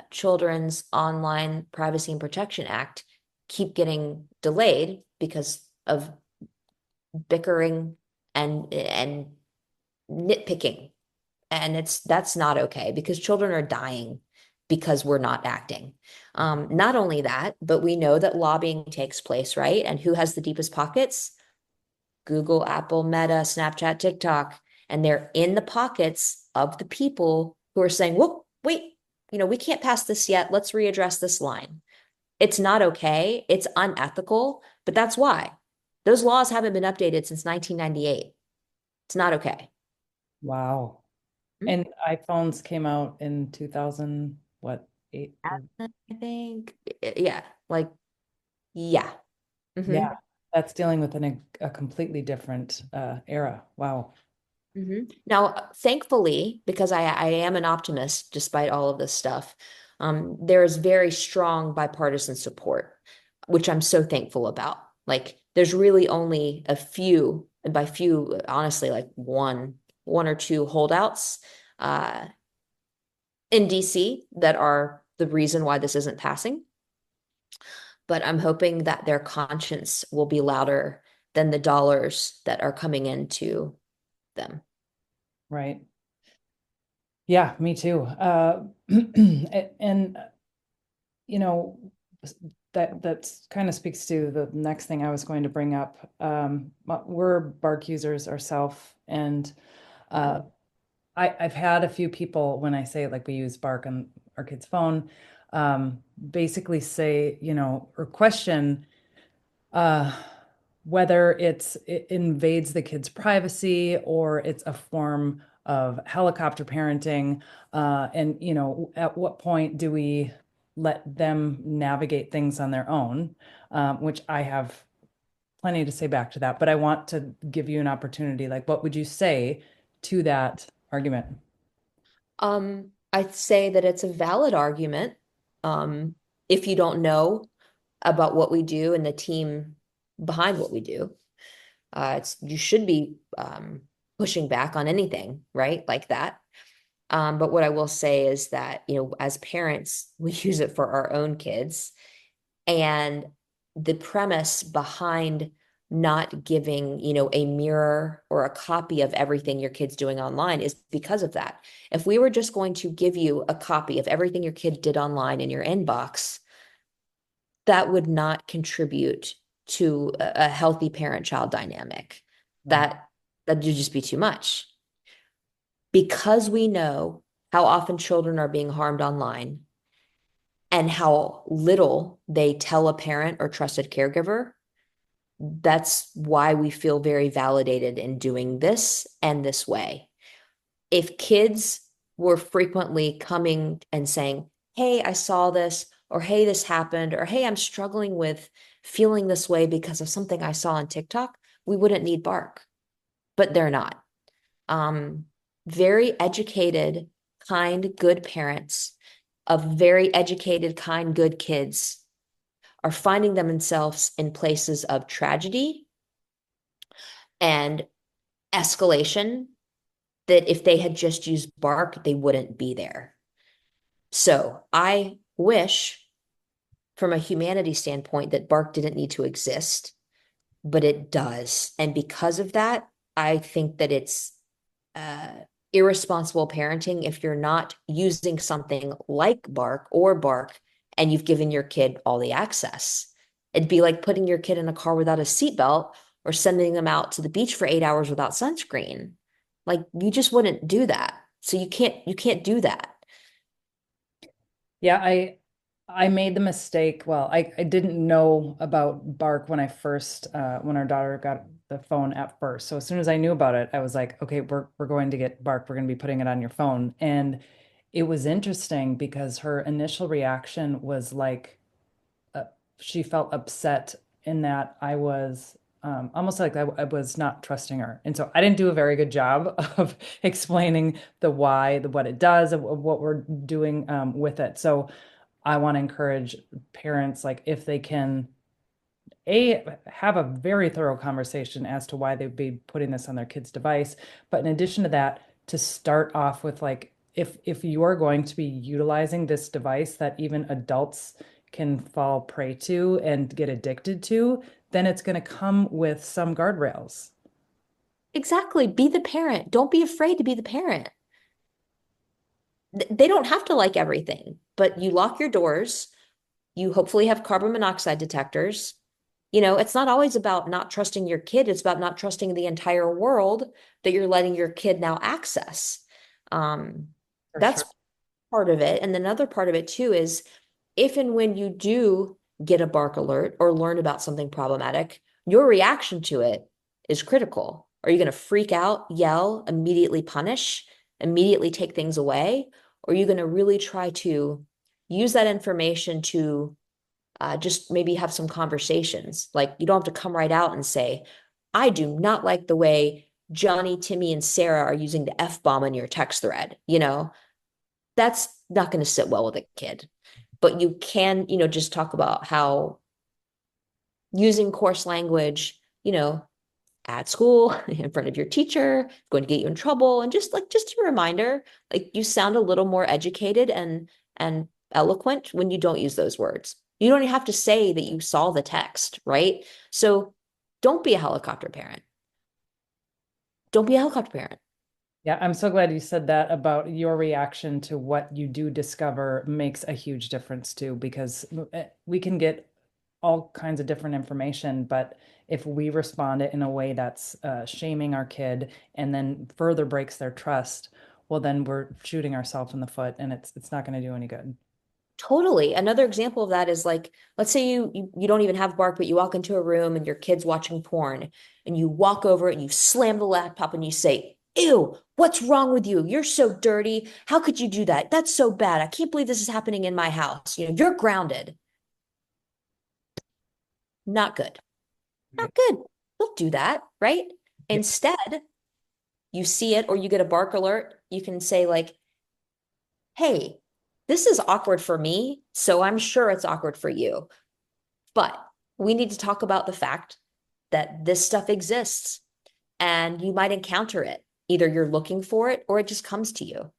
Children's Online Privacy and Protection Act keep getting delayed because of bickering and nitpicking. And that's not okay because children are dying because we're not acting. Not only that, but we know that lobbying takes place, right? And who has the deepest pockets? Google, Apple, Meta, Snapchat, TikTok. And they're in the pockets of the people who are saying, whoop, wait, we can't pass this yet. Let's readdress this line. It's not okay. It's unethical, but that's why. Those laws haven't been updated since 1998. It's not okay. Wow. Hmm? And iPhones came out in 2000, what, eight or I think, yeah, like Yeah. Yeah, Hmm. that's dealing with a completely different era. Wow. Now, thankfully, because I am an optimist despite all of this stuff, there is very strong bipartisan support, which I'm so thankful about. Like, there's really only a few, and by few, honestly, like one or two holdouts uh, in DC that are the reason why this isn't passing. But I'm hoping that their conscience will be louder than the dollars that are coming into them. Right. Yeah, me too. And you know, that kind of speaks to the next thing I was going to bring up. We're Bark users ourselves, and uh, I've had a few people when I say like we use Bark on our kid's phone, basically say, or question uh, whether it invades the kid's privacy or it's a form of helicopter parenting. And, at what point do we let them navigate things on their own? Which I have plenty to say back to that, but I want to give you an opportunity. Like, what would you say to that argument? I'd say that it's a valid argument. If you don't know about what we do and the team behind what we do, you should be pushing back on anything, right? Like that. But what I will say is that, as parents, we use it for our own kids. And the premise behind not giving, a mirror or a copy of everything your kid's doing online is because of that. If we were just going to give you a copy of everything your kid did online in your inbox, that would not contribute to a healthy parent-child dynamic. Right. That would just be too much. Because we know how often children are being harmed online and how little they tell a parent or trusted caregiver, that's why we feel very validated in doing this and this way. If kids were frequently coming and saying, "Hey, I saw this," or "Hey, this happened," or "Hey, I'm struggling with feeling this way because of something I saw on TikTok," we wouldn't need Bark, but they're not. Um, Very educated, kind, good parents of very educated, kind, good kids are finding themselves in places of tragedy and escalation that if they had just used Bark, they wouldn't be there. So I wish, from a humanity standpoint, that Bark didn't need to exist, but it does. And because of that, I think that it's uh, irresponsible parenting if you're not using something like Bark or Bark and you've given your kid all the access. It'd be like putting your kid in a car without a seatbelt or sending them out to the beach for 8 hours without sunscreen. Like you just wouldn't do that. So you can't do that. Yeah, I made the mistake. Well, I didn't know about Bark when I first when our daughter got the phone at first. So as soon as I knew about it, I was like, okay, we're going to get Bark. We're going to be putting it on your phone. And it was interesting because her initial reaction was like uh, she felt upset in that I was almost like I was not trusting her. And so I didn't do a very good job of explaining the why, the what it does, of what we're doing with it. So I want to encourage parents, like if they can, have a very thorough conversation as to why they'd be putting this on their kid's device. But in addition to that, to start off with like, if you're going to be utilizing this device that even adults can fall prey to and get addicted to, then it's going to come with some guardrails. Exactly. Be the parent. Don't be afraid to be the parent. They don't have to like everything, but you lock your doors. You hopefully have carbon monoxide detectors. It's not always about not trusting your kid, it's about not trusting the entire world that you're letting your kid now access. Um, For that's sure. part of it. And another part of it too is if and when you do get a bark alert or learn about something problematic, your reaction to it is critical. Are you going to freak out, yell, immediately punish, immediately take things away? Or are you going to really try to use that information to Just maybe have some conversations. Like you don't have to come right out and say, I do not like the way Johnny, Timmy, and Sarah are using the F bomb in your text thread. That's not going to sit well with a kid. But you can, just talk about how using coarse language, at school in front of your teacher is going to get you in trouble. And just a reminder, like you sound a little more educated and eloquent when you don't use those words. You don't have to say that you saw the text, right? So don't be a helicopter parent. Don't be a helicopter parent. Yeah, I'm so glad you said that about your reaction to what you do discover makes a huge difference too, because we can get all kinds of different information, but if we respond it in a way that's shaming our kid and then further breaks their trust, well, then we're shooting ourselves in the foot, and it's not going to do any good. Totally. Another example of that is like, let's say you don't even have bark, but you walk into a room and your kid's watching porn, and you walk over and you slam the laptop and you say, "Ew, what's wrong with you? You're so dirty. How could you do that? That's so bad. I can't believe this is happening in my house. You're grounded." Not good. Not Right. good. Don't do that, right? Yeah. Instead, you see it or you get a bark alert, you can say like, "Hey, this is awkward for me, so I'm sure it's awkward for you. But we need to talk about the fact that this stuff exists and you might encounter it. Either you're looking for it or it just comes to you.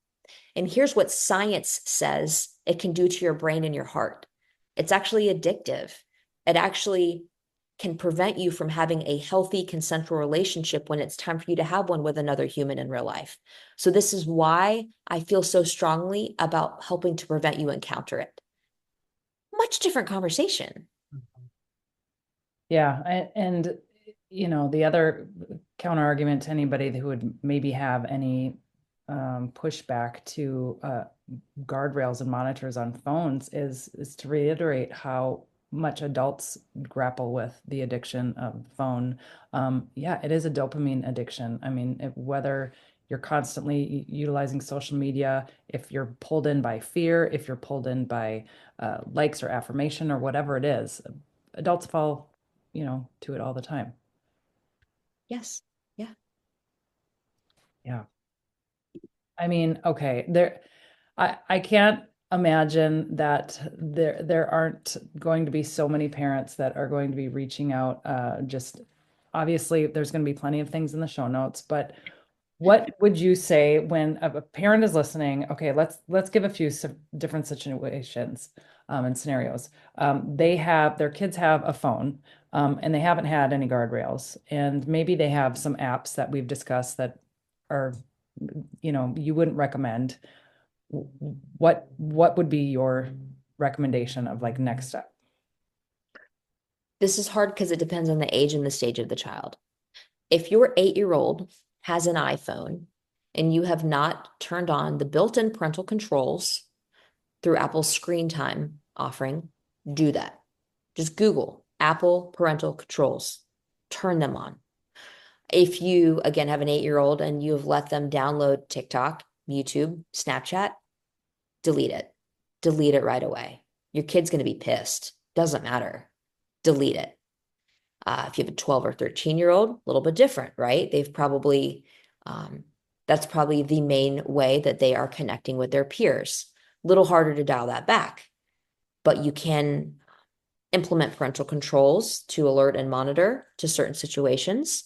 And here's what science says it can do to your brain and your heart. It's actually addictive. It actually can prevent you from having a healthy consensual relationship when it's time for you to have one with another human in real life. So, this is why I feel so strongly about helping to prevent you encounter it. Much different conversation. Yeah, and the other counter argument to anybody who would maybe have any pushback to guardrails and monitors on phones is to reiterate how much adults grapple with the addiction of phone. Yeah, it is a dopamine addiction. I mean, whether you're constantly utilizing social media, if you're pulled in by fear, if you're pulled in by likes or affirmation or whatever it is, adults fall, to it all the time. Yes. Yeah. Yeah. I mean, okay, I can't imagine that there aren't going to be so many parents that are going to be reaching out. Just obviously, there's going to be plenty of things in the show notes, but what would you say when a parent is listening? Okay, let's give a few different situations and scenarios. Their kids have a phone, and they haven't had any guardrails, and maybe they have some apps that we've discussed that are, you wouldn't recommend. What would be your recommendation of like next step? This is hard because it depends on the age and the stage of the child. If your 8-year-old has an iPhone and you have not turned on the built-in parental controls through Apple's screen time offering, do that. Just Google Apple parental controls, turn them on. If you, again, have an 8-year-old and you have let them download TikTok, YouTube, Snapchat, delete it. Delete it right away. Your kid's going to be pissed. Doesn't matter. Delete it. If you have a 12 or 13-year-old, a little bit different, right? Um, that's probably the main way that they are connecting with their peers. A little harder to dial that back, but you can implement parental controls to alert and monitor to certain situations.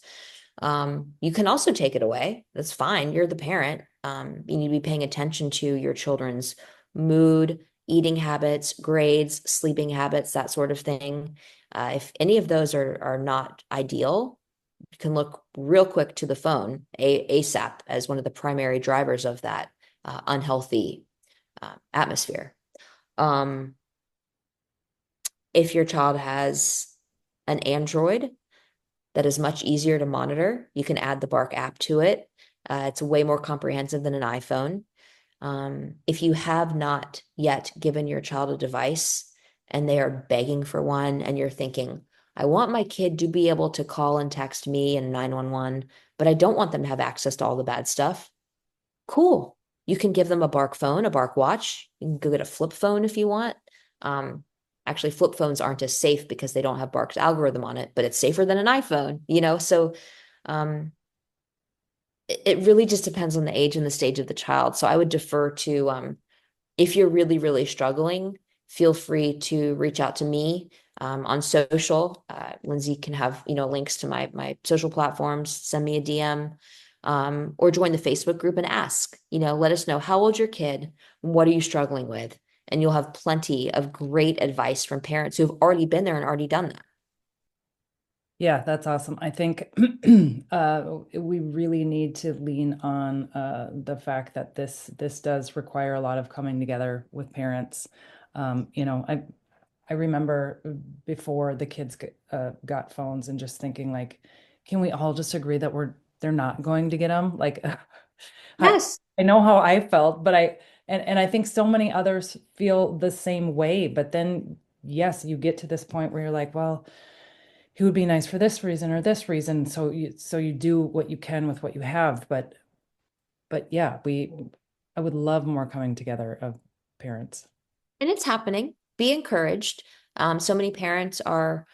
You can also take it away. That's fine. You're the parent. You need to be paying attention to your children's mood, eating habits, grades, sleeping habits, that sort of thing. If any of those are not ideal, you can look real quick to the phone, ASAP, as one of the primary drivers of that unhealthy atmosphere. Um, if your child has an Android, that is much easier to monitor. You can add the Bark app to it. It's way more comprehensive than an iPhone. If you have not yet given your child a device and they are begging for one, and you're thinking, I want my kid to be able to call and text me and 911, but I don't want them to have access to all the bad stuff. Cool. You can give them a Bark phone, a Bark watch. You can go get a flip phone if you want. Um, Actually, flip phones aren't as safe because they don't have Bark's algorithm on it, but it's safer than an iPhone, you know? So um, it really just depends on the age and the stage of the child. So I would defer to if you're really, really struggling, feel free to reach out to me on social. Lindsay can have, links to my social platforms, send me a DM, or join the Facebook group and ask, let us know how old's your kid? What are you struggling with? And you'll have plenty of great advice from parents who've already been there and already done that. Yeah, that's awesome. I think we really need to lean on the fact that this does require a lot of coming together with parents. I remember before the kids got phones and just thinking like, can we all just agree that they're not going to get them? Like, I Yes. I know how I felt, but and I think so many others feel the same way. But then, yes, you get to this point where you're like, well, he would be nice for this reason or this reason. So you do what you can with what you have. But yeah, I would love more coming together of parents. And it's happening. Be encouraged. So many parents are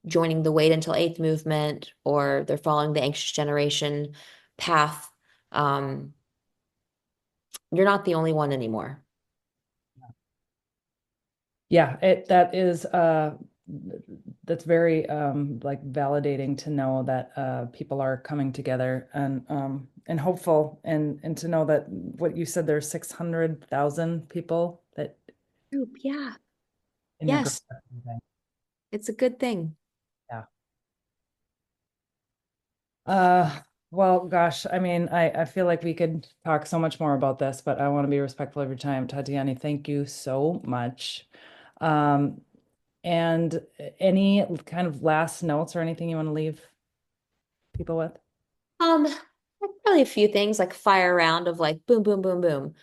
joining the wait until eighth movement, or they're following the anxious generation path. Um, you're not the only one anymore. Yeah, it that is that's very like validating to know that people are coming together and hopeful and to know that what you said there's 600,000 people that Group, yeah. in your group. Yes, it's a good thing. Yeah. Uh, well, gosh, I mean, I feel like we could talk so much more about this, but I want to be respectful of your time. Tatiani, thank you so much. Um, and any kind of last notes or anything you want to leave people with? Um, Probably a few things like fire round of like boom, boom, boom, boom.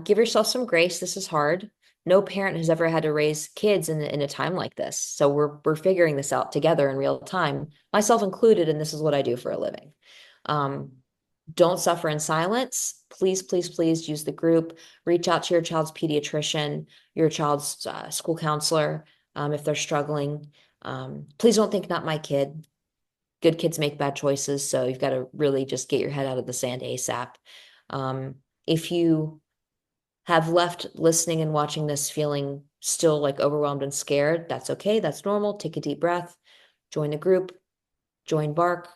Give yourself some grace. This is hard. No parent has ever had to raise kids in a time like this. So we're figuring this out together in real time, myself included, and this is what I do for a living. Um, don't suffer in silence. Please, please, please use the group. Reach out to your child's pediatrician, your child's school counselor, if they're struggling. Please don't think not my kid. Good kids make bad choices, so you've got to really just get your head out of the sand ASAP. Um, if you have left listening and watching this feeling still like overwhelmed and scared, that's okay. That's normal. Take a deep breath, join the group, join Bark.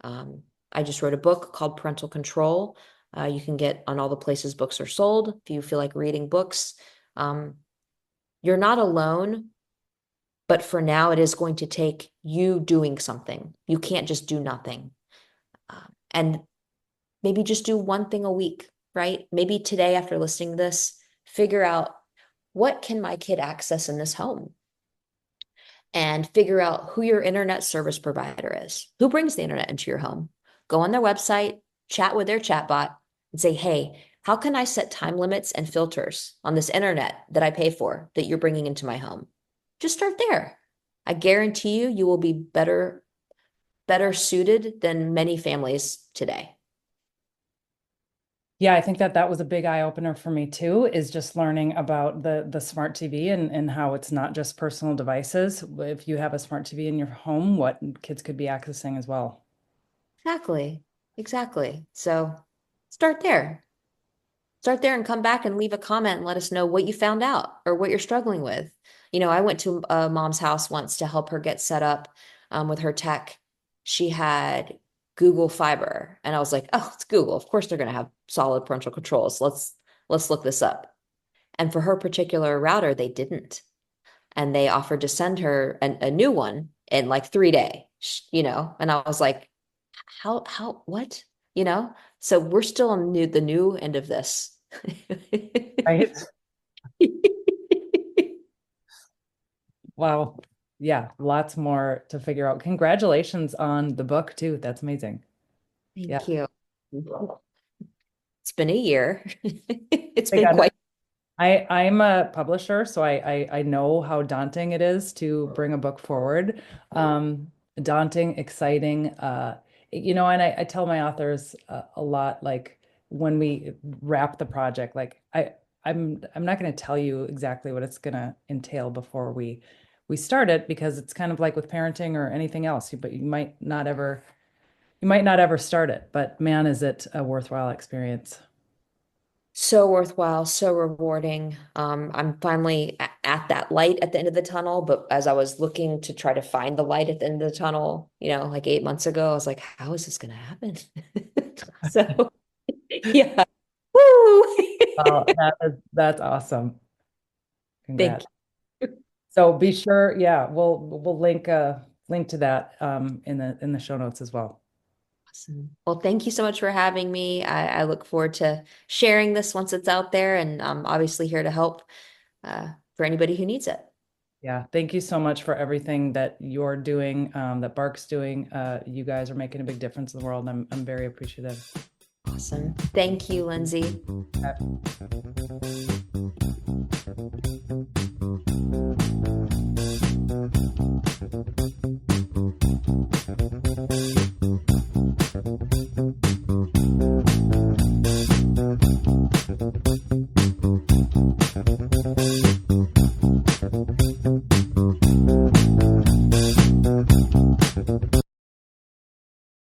Um, I just wrote a book called Parental Control. You can get on all the places books are sold if you feel like reading books. Um, you're not alone, but for now, it is going to take you doing something. You can't just do nothing. And maybe just do one thing a week, right? Maybe today, after listening to this, figure out what can my kid access in this home, and figure out who your internet service provider is. Who brings the internet into your home? Go on their website, chat with their chatbot, and say, hey, how can I set time limits and filters on this internet that I pay for that you're bringing into my home? Just start there. I guarantee you will be better suited than many families today. Yeah, I think that was a big eye opener for me too, is just learning about the smart TV and how it's not just personal devices. If you have a smart TV in your home, what kids could be accessing as well. Exactly. Exactly. So start there. Start there and come back and leave a comment and let us know what you found out or what you're struggling with. I went to a mom's house once to help her get set up with her tech. She had Google Fiber, and I was like, "Oh, it's Google. Of course, they're going to have solid parental controls. Let's look this up." And for her particular router, they didn't, and they offered to send her a new one in like 3 days. And I was like, "How? What?" You know. So we're still on the new end of this. Right? Wow. Yeah, lots more to figure out. Congratulations on the book too. That's amazing. Yeah. Thank you. It's been a year. It's They been got quite. I'm a publisher, so I know how daunting it is to bring a book forward. Daunting, exciting. And I tell my authors a lot, like when we wrap the project, like I'm not going to tell you exactly what it's going to entail before we start it because it's kind of like with parenting or anything else, but you might not ever start it, but man, is it a worthwhile experience. So worthwhile, so rewarding. I'm finally at that light at the end of the tunnel, but as I was looking to try to find the light at the end of the tunnel, like 8 months ago, I was like, how is this going to happen? So, yeah. Woo! Oh, that's awesome. Thank Congrats. you. So be sure, yeah, we'll link to that in the show notes as well. Awesome. Well, thank you so much for having me. I look forward to sharing this once it's out there, and I'm obviously here to help for anybody who needs it. Yeah, thank you so much for everything that you're doing, that Bark's doing. You guys are making a big difference in the world. And I'm very appreciative. Awesome. Thank you, Lindsay.